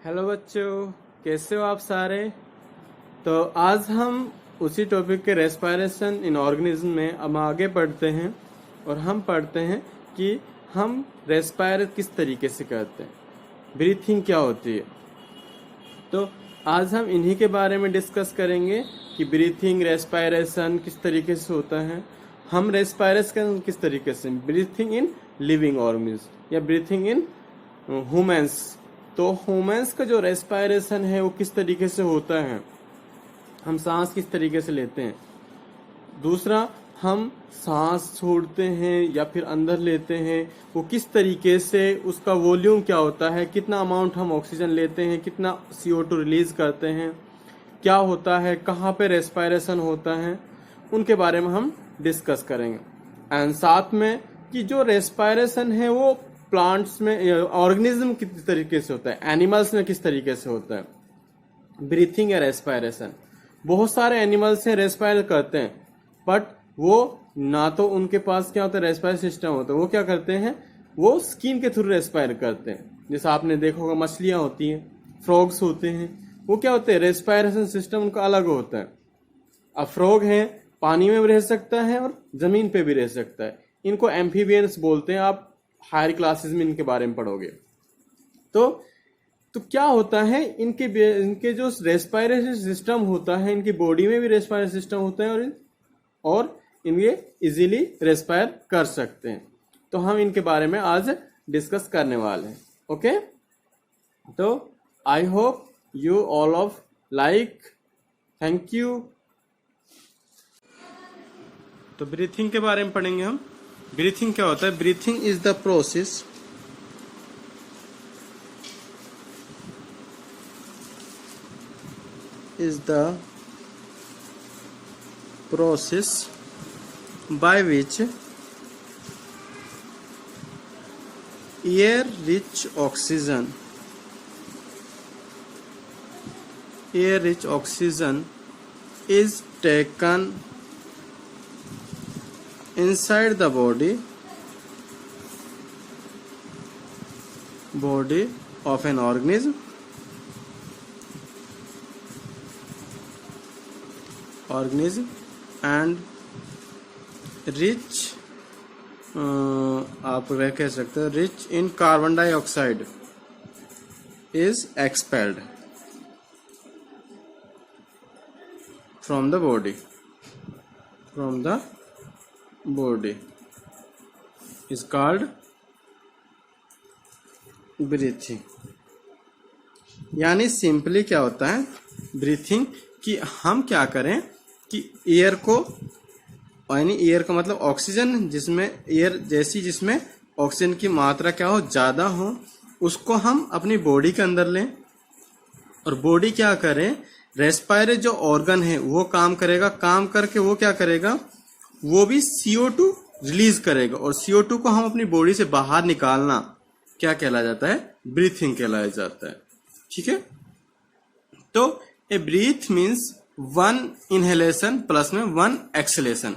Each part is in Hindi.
हेलो बच्चों, कैसे हो आप सारे। तो आज हम उसी टॉपिक के रेस्पिरेशन इन ऑर्गेनिज्म में अब आगे पढ़ते हैं और हम पढ़ते हैं कि हम रेस्पायर किस तरीके से करते हैं, ब्रीथिंग क्या होती है। तो आज हम इन्हीं के बारे में डिस्कस करेंगे कि ब्रीथिंग रेस्पायरेशन किस तरीके से होता है। हम रेस्पायरेशन किस तरीके से, ब्रीथिंग इन लिविंग ऑर्गेनिज्म या ब्रीथिंग इन ह्यूमंस। तो ह्यूमंस का जो रेस्पायरेशन है वो किस तरीके से होता है, हम सांस किस तरीके से लेते हैं। दूसरा, हम सांस छोड़ते हैं या फिर अंदर लेते हैं, वो किस तरीके से, उसका वॉल्यूम क्या होता है, कितना अमाउंट हम ऑक्सीजन लेते हैं, कितना CO2 रिलीज करते हैं, क्या होता है, कहाँ पे रेस्पायरेशन होता है, उनके बारे में हम डिस्कस करेंगे। एंड साथ में कि जो रेस्पायरेशन है वो प्लांट्स में, ऑर्गेनिज्म किस तरीके से होता है, एनिमल्स में किस तरीके से होता है, ब्रीथिंग या रेस्पायरेशन। बहुत सारे एनिमल्स हैं रेस्पायर करते हैं, बट वो ना तो उनके पास क्या होता है रेस्पायर सिस्टम होता है, वो क्या करते हैं, वो स्किन के थ्रू रेस्पायर करते हैं। जैसे आपने देखा होगा मछलियां होती हैं, फ्रॉग्स होते हैं, वो क्या होते हैं, रेस्पायरेशन सिस्टम उनका अलग होता है। अब फ्रॉग है पानी में भी रह सकता है और जमीन पे भी रह सकता है, इनको एम्फीबियंस बोलते हैं। आप हायर क्लासेस में इनके बारे में पढ़ोगे। तो क्या होता है, इनके जो रेस्पायरेशन सिस्टम होता है, इनकी बॉडी में भी रेस्पायरेशन सिस्टम होता है और इनके इजीली रेस्पायर कर सकते हैं। तो हम इनके बारे में आज डिस्कस करने वाले हैं। ओके, तो I hope you all of like. Thank you. तो ब्रीथिंग के बारे में पढ़ेंगे हम। ब्रीथिंग क्या होता है, breathing is the process by which air rich oxygen is taken inside the body of an organism and rich आप वह कह सकते हो rich in carbon dioxide is expelled from the body is called breathing. यानी सिंपली क्या होता है ब्रीथिंग, कि हम क्या करें कि एयर को, यानी एयर का मतलब ऑक्सीजन, जिसमें एयर जैसी जिसमें ऑक्सीजन की मात्रा क्या हो, ज्यादा हो, उसको हम अपनी बॉडी के अंदर लें और बॉडी क्या करे, रेस्पायरे जो ऑर्गन है वो काम करेगा, काम करके वो क्या करेगा, वो भी CO2 रिलीज करेगा और CO2 को हम अपनी बॉडी से बाहर निकालना क्या कहला जाता है, ब्रीथिंग कहलाया जाता है। ठीक है, तो ए ब्रीथ मीन्स 1 इनहेलेशन प्लस में 1 एक्सलेशन।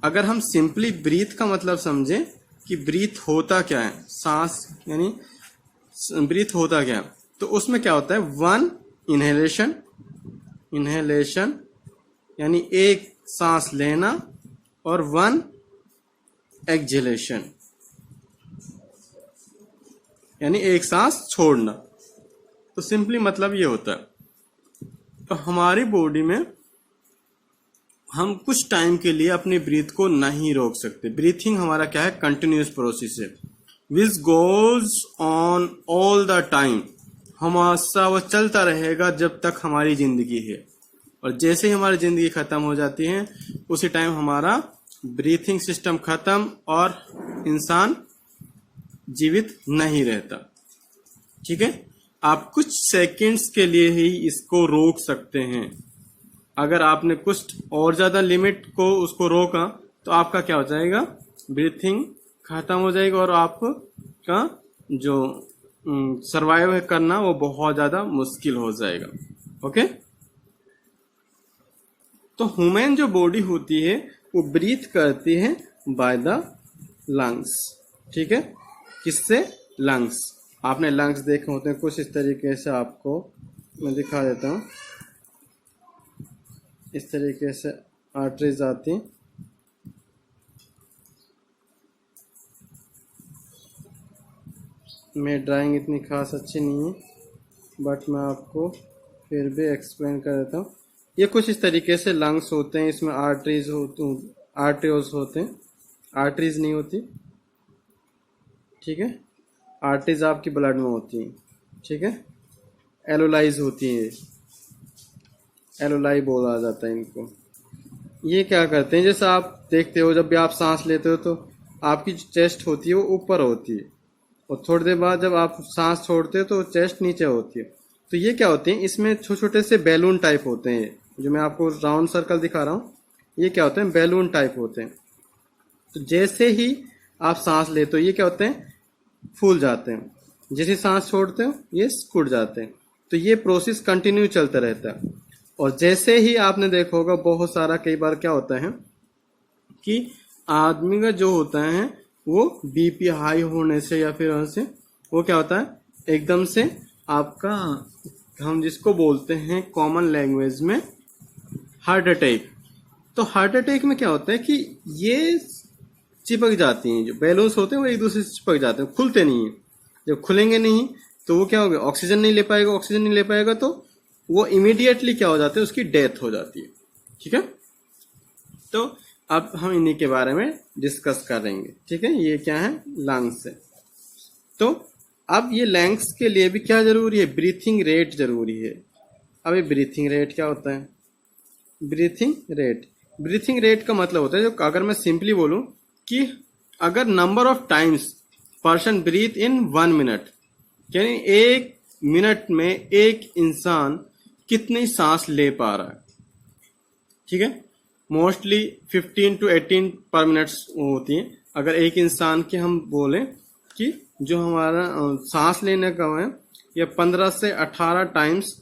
अगर हम सिंपली ब्रीथ का मतलब समझे कि ब्रीथ होता क्या है, सांस यानी ब्रीथ होता क्या है, तो उसमें क्या होता है 1 इनहेलेशन यानी एक सांस लेना और 1 एक्सहेलेशन यानी एक सांस छोड़ना। तो सिंपली मतलब ये होता है। तो हमारी बॉडी में हम कुछ टाइम के लिए अपनी ब्रीथ को नहीं रोक सकते। ब्रीथिंग हमारा क्या है, कंटिन्यूस प्रोसेस है which goes on all the time. हमारा वो चलता रहेगा जब तक हमारी जिंदगी है, और जैसे ही हमारी जिंदगी खत्म हो जाती है उसी टाइम हमारा ब्रीथिंग सिस्टम खत्म और इंसान जीवित नहीं रहता। ठीक है, आप कुछ सेकंड्स के लिए ही इसको रोक सकते हैं। अगर आपने कुछ और ज्यादा लिमिट को उसको रोका तो आपका क्या हो जाएगा, ब्रीथिंग खत्म हो जाएगा और आपका जो सरवाइव करना वो बहुत ज्यादा मुश्किल हो जाएगा। ओके, तो ह्यूमन जो बॉडी होती है वो ब्रीथ करती है बाय द लंग्स। ठीक है, किससे, लंग्स। आपने लंग्स देखे होते हैं कुछ इस तरीके से, आपको मैं दिखा देता हूँ। इस तरीके से आर्टरीज आती हैं। मेरी ड्राइंग इतनी खास अच्छी नहीं है, बट मैं आपको फिर भी एक्सप्लेन कर देता हूँ। ये कुछ इस तरीके से लंग्स होते हैं, इसमें आर्टरीज आर्ट्रियोल्स होते हैं, आर्टरीज नहीं होती, ठीक है। आर्टरीज आपकी ब्लड में होती हैं, ठीक है। एलोलाइज होती है, एलोलाई बोला जाता है इनको। ये क्या करते हैं, जैसे आप देखते हो जब भी आप सांस लेते हो तो आपकी जो चेस्ट होती है वो ऊपर होती है, और थोड़ी देर बाद जब आप सांस छोड़ते हो तो चेस्ट नीचे होती है। तो ये क्या होते हैं, इसमें छोटे छोटे से बैलून टाइप होते हैं, जो मैं आपको राउंड सर्कल दिखा रहा हूँ, ये क्या होते हैं, बैलून टाइप होते हैं। तो जैसे ही आप सांस लेते हो ये क्या होते हैं, फूल जाते हैं, जैसे सांस छोड़ते हो ये सिकुड़ जाते हैं। तो ये प्रोसेस कंटिन्यू चलता रहता है। और जैसे ही आपने देखा होगा बहुत सारा कई बार क्या होता है कि आदमी का जो होता है वो बीपी हाई होने से या फिर वहां से वो क्या होता है एकदम से आपका, हम जिसको बोलते हैं कॉमन लैंग्वेज में हार्ट अटैक। तो हार्ट अटैक में क्या होता है कि ये चिपक जाती हैं, जो बैलून्स होते हैं वो एक दूसरे से चिपक जाते हैं, खुलते नहीं है। जब खुलेंगे नहीं तो वो क्या होगा, ऑक्सीजन नहीं ले पाएगा, ऑक्सीजन नहीं ले पाएगा तो वो इमीडिएटली क्या हो जाता है, उसकी डेथ हो जाती है, ठीक है। तो अब हम इन्हीं के बारे में डिस्कस करेंगे, ठीक है। ये क्या है, लंग्स है। तो अब ये लंग्स के लिए भी क्या जरूरी है, ब्रीथिंग रेट जरूरी है। अब ये ब्रीथिंग रेट क्या होता है, ब्रीथिंग रेट, ब्रीथिंग रेट का मतलब होता है, जो अगर मैं सिंपली बोलूं कि अगर number of times person breathe in 1 minute, यानी 1 मिनट में एक इंसान कितनी सांस ले पा रहा है, ठीक है। मोस्टली 15 to 18 पर मिनट होती है। अगर एक इंसान के हम बोलें कि जो हमारा सांस लेने का है या 15 से 18 टाइम्स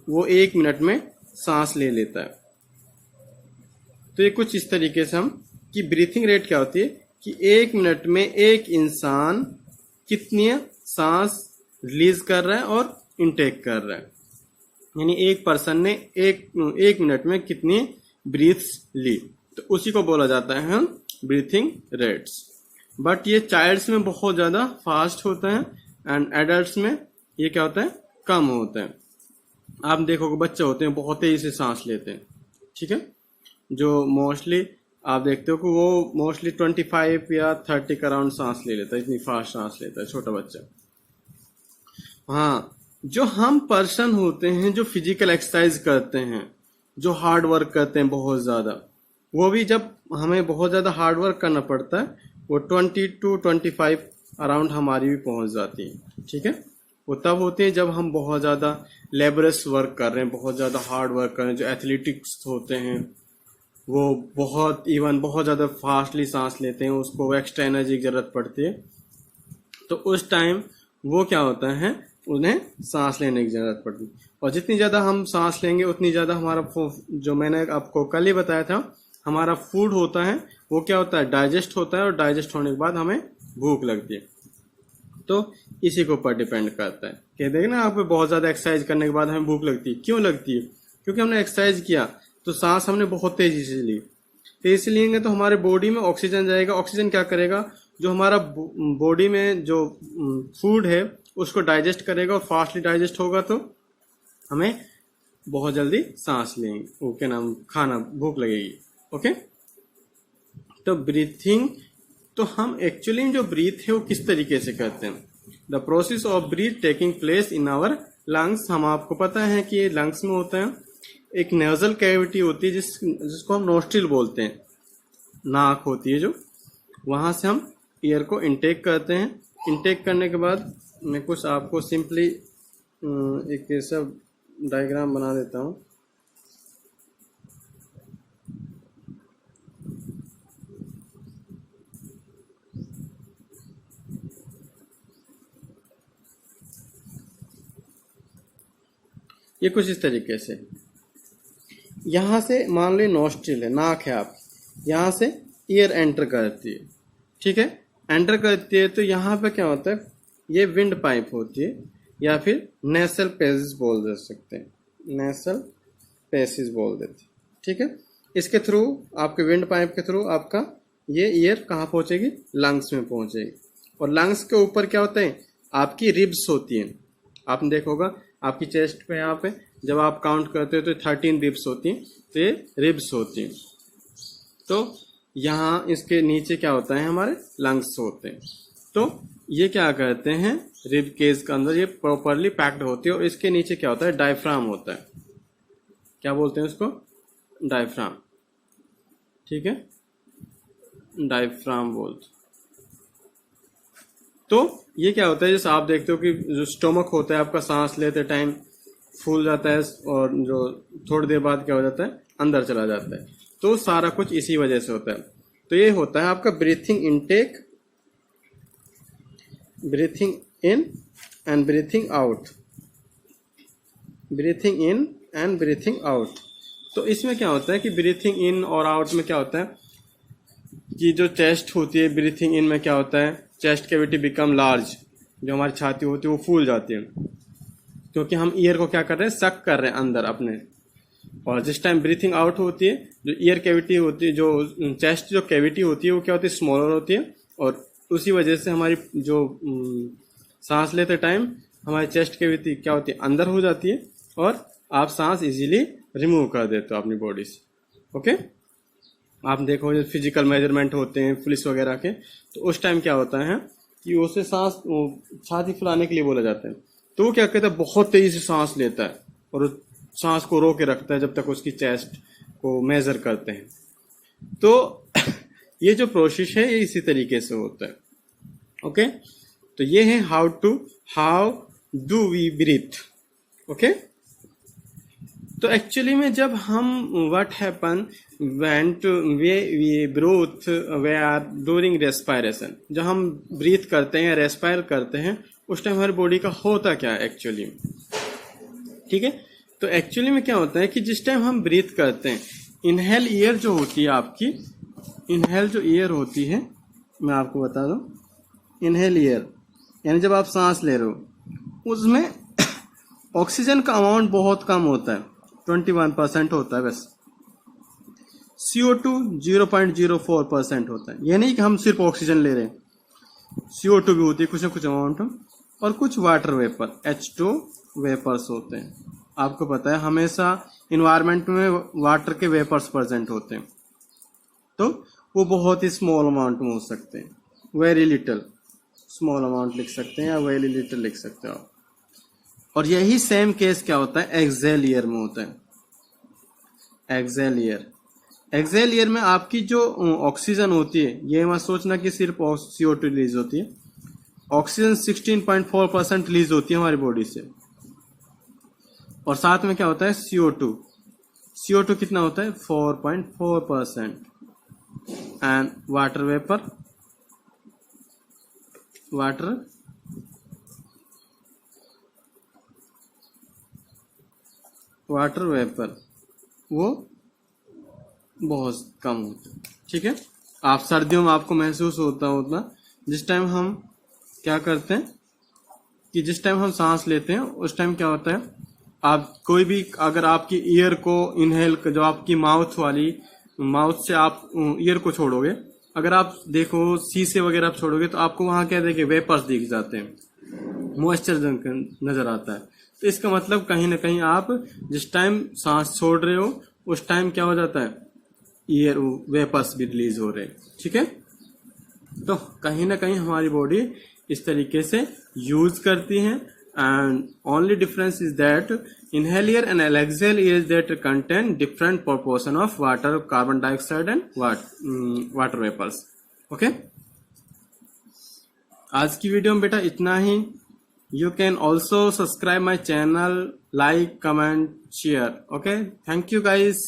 वो 1 मिनट में सांस ले लेता है। तो ये कुछ इस तरीके से हम कि ब्रीथिंग रेट क्या होती है कि 1 मिनट में एक इंसान कितनी सांस रिलीज कर रहा है और इनटेक कर रहा है, यानी एक पर्सन ने एक मिनट में कितनी ब्रीथ्स ली, तो उसी को बोला जाता है हम ब्रीथिंग रेट्स। बट ये चाइल्ड्स में बहुत ज्यादा फास्ट होता है एंड एडल्ट्स में ये क्या होता है, कम होता है। आप देखोगे बच्चे होते हैं बहुत तेजी से सांस लेते हैं, ठीक है। जो मोस्टली आप देखते हो कि वो मोस्टली 25 या 30 का राउंड सांस ले लेता है, इतनी फास्ट सांस लेता है छोटा बच्चा। हाँ, जो हम पर्सन होते हैं जो फिजिकल एक्सरसाइज करते हैं, जो हार्ड वर्क करते हैं बहुत ज्यादा, वो भी जब हमें बहुत ज्यादा हार्ड वर्क करना पड़ता है वो 20 to 25 अराउंड हमारी भी पहुंच जाती है, ठीक है। वो तब होती है जब हम बहुत ज्यादा लेबरस वर्क कर रहे हैं, बहुत ज्यादा हार्ड वर्क कर रहे हैं। जो एथलेटिक्स होते हैं वो बहुत ज्यादा फास्टली सांस लेते हैं, उसको एक्स्ट्रा एनर्जी की जरूरत पड़ती है। तो उस टाइम वो क्या होता है, उन्हें सांस लेने की जरूरत पड़ती है। और जितनी ज्यादा हम सांस लेंगे उतनी ज्यादा हमारा, जो मैंने आपको कल ही बताया था, हमारा फूड होता है वो क्या होता है, डाइजेस्ट होता है, और डाइजेस्ट होने के बाद हमें भूख लगती है। तो इसी के ऊपर डिपेंड करता है। कहते हैं ना, आप बहुत ज्यादा एक्सरसाइज करने के बाद हमें भूख लगती है, क्यों लगती है, क्योंकि हमने एक्सरसाइज किया तो सांस हमने बहुत तेजी से ली। तेजी से लेंगे तो हमारे बॉडी में ऑक्सीजन जाएगा, ऑक्सीजन क्या करेगा, जो हमारा बॉडी में जो फूड है उसको डाइजेस्ट करेगा, और फास्टली डाइजेस्ट होगा तो हमें बहुत जल्दी सांस लेंगे, वो क्या नाम, खाना, भूख लगेगी, ओके। तो ब्रीथिंग, तो हम एक्चुअली जो ब्रीथ है वो किस तरीके से करते हैं, the process of breath taking place in our lungs. हम आपको पता है कि लंग्स में होता है एक नेजल कैविटी होती है जिसको हम नोस्ट्रिल बोलते हैं, नाक होती है जो, वहां से हम एयर को इनटेक करते हैं। इनटेक करने के बाद मैं कुछ आपको सिंपली एक ऐसा डायग्राम बना देता हूँ। ये कुछ इस तरीके से, यहां से मान ली नोस्ट्रिल है, नाक है, आप यहां से एयर एंटर करती है, ठीक है, एंटर करती है। तो यहाँ पे क्या होता है, ये विंड पाइप होती है या फिर नेसल पैसेज बोल दे सकते हैं, नेसल पैसेज बोल देते हैं। ठीक है, इसके थ्रू आपके विंड पाइप के थ्रू आपका ये एयर कहाँ पहुंचेगी, लंग्स में पहुंचेगी। और लंग्स के ऊपर क्या होता है, आपकी रिब्स होती हैं। आपने देखा होगा आपकी चेस्ट पे यहाँ पे जब आप काउंट करते हो तो 13 रिब्स होती हैं, तो ये रिब्स होती हैं। तो यहाँ इसके नीचे क्या होता है, हमारे लंग्स होते हैं। तो ये क्या करते हैं, रिब केज के अंदर ये प्रॉपरली पैक्ड होती है। और इसके नीचे क्या होता है, डायफ्राम होता है। क्या बोलते हैं उसको, डायफ्राम। ठीक है, डायफ्राम बोलते। तो ये क्या होता है, जैसे आप देखते हो कि जो स्टोमक होता है आपका, सांस लेते टाइम फूल जाता है और जो थोड़ी देर बाद क्या हो जाता है, अंदर चला जाता है। तो सारा कुछ इसी वजह से होता है। तो ये होता है आपका breathing intake, breathing in and breathing out, breathing in and breathing out. तो इसमें क्या होता है कि ब्रीथिंग इन और आउट में क्या होता है कि जो चेस्ट होती है, ब्रीथिंग इन में क्या होता है, चेस्ट कैविटी बिकम लार्ज, जो हमारी छाती होती है वो फूल जाती है, क्योंकि हम ईयर को क्या कर रहे हैं, सक कर रहे हैं अंदर अपने। और जिस टाइम ब्रीथिंग आउट होती है, जो ईयर कैविटी होती है, जो चेस्ट जो कैविटी होती है वो क्या होती है, स्मॉलर होती है। और उसी वजह से हमारी जो सांस लेते टाइम हमारी चेस्ट कैविटी क्या होती है, अंदर हो जाती है। और आप सांस इजीली रिमूव कर देते हो अपनी बॉडी से। ओके, आप देखो जो फिजिकल मेजरमेंट होते हैं पुलिस वगैरह के, तो उस टाइम क्या होता है कि उसे सांस छाती फुलाने के लिए बोला जाता है। तो वो क्या कहता है, बहुत तेजी से सांस लेता है और सांस को रोके रखता है जब तक उसकी चेस्ट को मेजर करते हैं। तो ये जो प्रोसेस है ये इसी तरीके से होता है। ओके, तो ये है how do we breathe. Okay, तो एक्चुअली में जब हम what happen when to we breathe we are during respiration, जब हम ब्रीथ करते हैं या रेस्पायर करते हैं उस टाइम हमारी बॉडी का होता क्या है एक्चुअली। ठीक है, तो एक्चुअली में क्या होता है कि जिस टाइम हम ब्रीथ करते हैं, इनहेल ईयर जो होती है आपकी, इनहेल जो ईयर होती है मैं आपको बता दूं, इनहेल ईयर यानी जब आप सांस ले रहे हो उसमें ऑक्सीजन का अमाउंट बहुत कम होता है, 21% होता है बस। CO2 0.04% होता है। ये नहीं कि हम सिर्फ ऑक्सीजन ले रहे हैं, CO2 भी होती है कुछ ना कुछ अमाउंट में। और कुछ वाटर वेपर H2 वेपर्स होते हैं। आपको पता है हमेशा इन्वायरमेंट में वाटर के वेपर्स प्रेजेंट होते हैं, तो वो बहुत ही स्मॉल अमाउंट में हो सकते हैं, वेरी लिटिल, स्मॉल अमाउंट लिख सकते हैं या वेरी लिटिल लिख सकते हो आप। और यही सेम केस क्या होता है, एक्सेल ईयर में होता है। एक्सेल ईयर, एक्सेल ईयर में आपकी जो ऑक्सीजन होती है, ये मत सोचना कि सिर्फ CO2 रिलीज होती है। ऑक्सीजन 16.4% रिलीज होती है हमारी बॉडी से। और साथ में क्या होता है, CO2 कितना होता है, 4.4%। And water vapour, water vapour वो बहुत कम होता है। ठीक है, आप सर्दियों में आपको महसूस होता होता जिस टाइम हम क्या करते हैं कि जिस टाइम हम सांस लेते हैं उस टाइम क्या होता है, आप कोई भी अगर आपकी ईयर को इनहेल, जो आपकी माउथ से आप ईयर को छोड़ोगे, अगर आप देखो शीशे वगैरह आप छोड़ोगे तो आपको वहां क्या देखे, वेपर्स दिख जाते हैं, मॉइस्चर नजर आता है। तो इसका मतलब कहीं ना कहीं आप जिस टाइम सांस छोड़ रहे हो उस टाइम क्या हो जाता है, ईयर वेपर्स भी रिलीज हो रहे हैं। ठीक है, तो कहीं ना कहीं हमारी बॉडी इस तरीके से यूज करती है। And only difference is that inhale air and exhale air that contain different proportion of water, carbon dioxide and water vapors. Okay, आज की वीडियो में बेटा इतना ही। You can also subscribe my channel, like, comment, share. Okay, thank you guys.